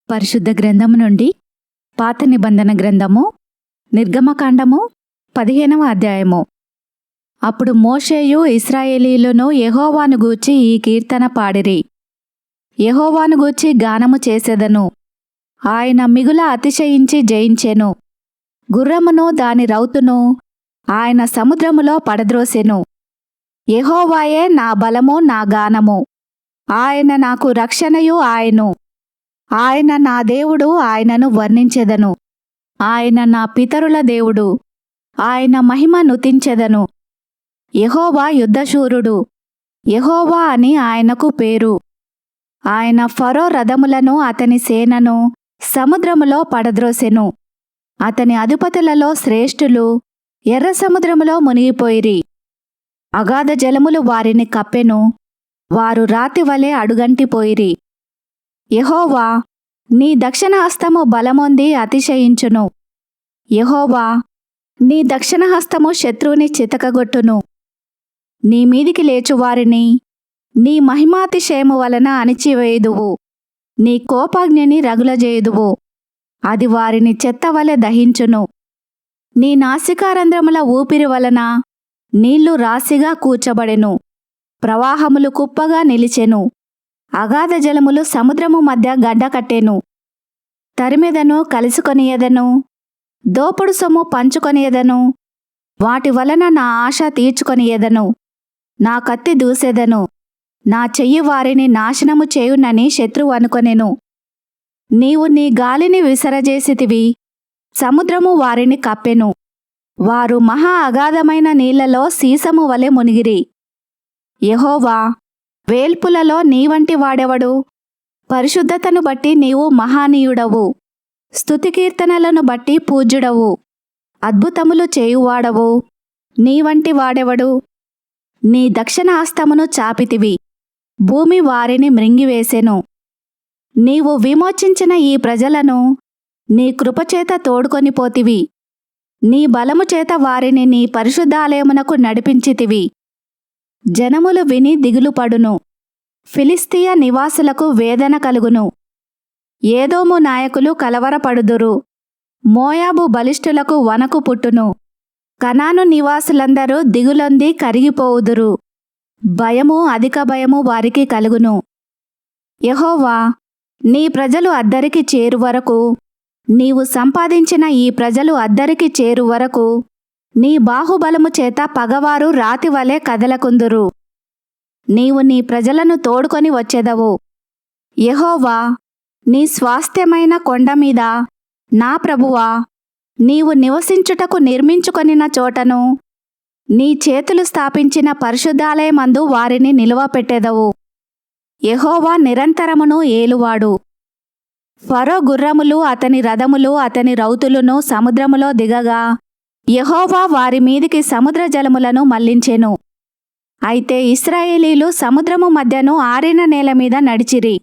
పరిశుద్ధ గ్రంథము నుండి పాత నిబంధన గ్రంథము నిర్గమకాండము 15వ అధ్యాయము. అప్పుడు మోషేయు ఇశ్రాయేలీయులను యెహోవాను గూర్చి ఈ కీర్తన పాడిరి. యెహోవాను గూర్చి గానము చేసెదను. ఆయన మిగుల అతిశయించి జయించెను. గుర్రమును దాని రౌతును ఆయన సముద్రములో పడద్రోసెను. యెహోవాయే నా బలము నా గానము. ఆయన నాకు రక్షణయు ఆయను. ఆయన నా దేవుడు, ఆయనను వర్ణించెదను. ఆయన నా పితరుల దేవుడు, ఆయన మహిమ నుతించెదను. యెహోవా యుద్ధశూరుడు, యెహోవా అని ఆయనకు పేరు. ఆయన ఫరో రథములను అతని సేనను సముద్రములో పడద్రోసెను. అతని అధిపతులలో శ్రేష్ఠులు ఎర్ర సముద్రములో మునిగిపోయిరి. అగాధ జలములు వారిని కప్పెను. వారు రాతివలె అడుగంటిపోయిరి. యెహోవా నీ దక్షిణహస్తము బలమొంది అతిశయించును. యెహోవా నీ దక్షిణహస్తము శత్రువుని చితకగొట్టును. నీ మీదికి లేచువారిని నీ మహిమాతిశయము వలన అణిచివేయుదువు. నీ కోపాగ్నిని రగులజేయుదువు. అది వారిని చెత్తవలె దహించును. నీ నాసికారంధ్రముల ఊపిరి వలన నీళ్లు రాశిగా కూర్చబడెను. ప్రవాహములు కుప్పగా నిలిచెను. అగాధ జలములు సముద్రము మధ్య గడ్డకట్టెను. తరిమెదను, కలుసుకొనియదను, దోపుడు సొమ్ము పంచుకొనియదను. వాటి వలన నా ఆశ తీర్చుకొనియదను. నా కత్తి దూసెదను. నా చెయ్యి వారిని నాశనము చేయునని శత్రువు అనుకొనెను. నీవు నీ గాలిని విసరజేసితివి. సముద్రము వారిని కప్పెను. వారు మహా అగాధమైన నీళ్లలో సీసము వలె మునిగిరి. యెహోవా వేల్పులలో నీవంటి వాడెవడు? పరిశుద్ధతను బట్టి నీవు మహానీయుడవు. స్తుతికీర్తనలను బట్టి పూజ్యుడవు. అద్భుతములు చేయువాడవు. నీవంటి వాడెవడు? నీ దక్షిణ హస్తమును చాపితివి. భూమి వారిని మృంగివేసెను. నీవు విమోచించిన ఈ ప్రజలను నీ కృపచేత తోడుకొనిపోతివి. నీ బలము చేత వారిని నీ పరిశుద్ధాలయమునకు నడిపించితివి. జనములు విని దిగులుపడును. ఫిలిస్తీయ నివాసులకు వేదన కలుగును. ఏదోము నాయకులు కలవరపడుదురు. మోయాబు బలిష్ఠులకు వణకు పుట్టును. కనాను నివాసులందరూ దిగులొంది కరిగిపోవుదురు. భయము, అధిక భయము వారికి కలుగును. యెహోవా నీ ప్రజలు అద్దరికి చేరువరకు, నీవు సంపాదించిన ఈ ప్రజలు అద్దరికి చేరువరకు నీ బాహుబలము చేత పగవారు రాతివలె కదలకుందురు. నీవు నీ ప్రజలను తోడుకొని వచ్చెదవు. యెహోవా నీ స్వాస్థ్యమైన కొండమీద నా ప్రభువా, నీవు నివసించుటకు నిర్మించుకొనిన చోటను నీ చేతులు స్థాపించిన పరిశుద్ధాలయమందు వారిని నిలువపెట్టెదవు. యెహోవా నిరంతరమును ఏలువాడు. ఫరో గుర్రములు అతని రథములు అతని రౌతులును సముద్రములో దిగగా యెహోవా వారి మీదికి సముద్ర జలములను మళ్లించెను. అయితే ఇశ్రాయేలీలు సముద్రము మధ్యను ఆరిన నేల మీద నడిచిరి.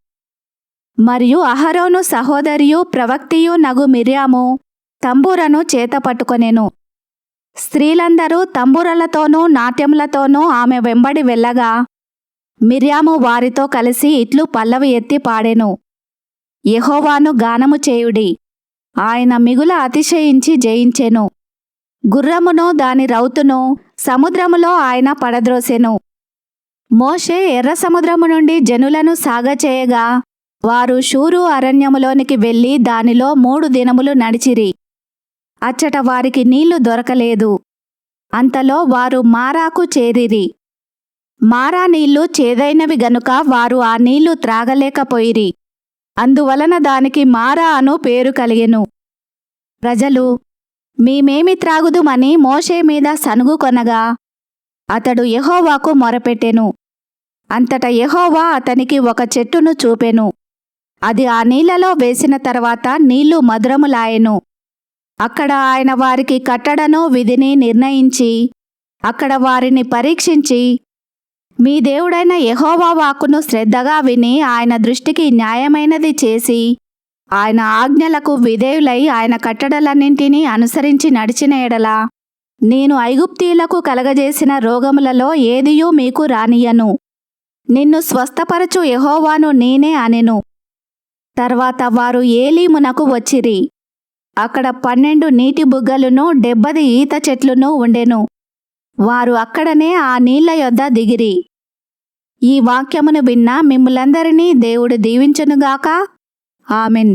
మరియు అహరోను సహోదరియు ప్రవక్తియు నగు మిర్యాము తంబూరను చేతపట్టుకొనెను. స్త్రీలందరూ తంబూరలతోనూ నాట్యములతోనూ ఆమె వెంబడి వెళ్ళగా మిర్యాము వారితో కలిసి ఇట్లు పల్లవి ఎత్తి పాడెను. యెహోవాను గానము చేయుడి. ఆయన మిగుల అతిశయించి జయించెను. గుర్రమును దాని రౌతును సముద్రములో ఆయన పడద్రోసెను. మోషే ఎర్ర సముద్రము నుండి జనులను సాగచేయగా వారు షూరు అరణ్యములోనికి వెళ్లి దానిలో 3 దినములు నడిచిరి. అచ్చట వారికి నీళ్లు దొరకలేదు. అంతలో వారు మారాకు చేరిరి. మారా నీళ్లు చేదైనవి గనుక వారు ఆ నీళ్లు త్రాగలేకపోయిరి. అందువలన దానికి మారా అను పేరు కలిగెను. ప్రజలు మేమేమి త్రాగుదుమని మోషే మీద సనుగు కొనగా అతడు యెహోవాకు మొరపెట్టెను. అంతటా యెహోవా అతనికి ఒక చెట్టును చూపెను. అది ఆ నీళ్లలో వేసిన తర్వాత నీళ్లు మధురములాయెను. అక్కడ ఆయన వారికి కట్టడను విధిని నిర్ణయించి అక్కడ వారిని పరీక్షించి మీ దేవుడైన యెహోవా వాక్కును శ్రద్ధగా విని ఆయన దృష్టికి న్యాయమైనది చేసి ఆయన ఆజ్ఞలకు విధేయులై ఆయన కట్టడలన్నింటినీ అనుసరించి నడిచిన ఎడల నేను ఐగుప్తీయులకు కలగజేసిన రోగములలో ఏదియూ మీకు రానియ్యను. నిన్ను స్వస్థపరచు యెహోవాను నేనే అనెను. తర్వాత వారు ఏలీమునకు వచ్చిరి. అక్కడ 12 నీటి బుగ్గలును 70 ఈత చెట్లును ఉండెను. వారు అక్కడనే ఆ నీళ్ల యొద్ద దిగిరి. ఈ వాక్యమును విన్న మిమ్ములందరినీ దేవుడు దీవించునుగాక. ఆమెన్.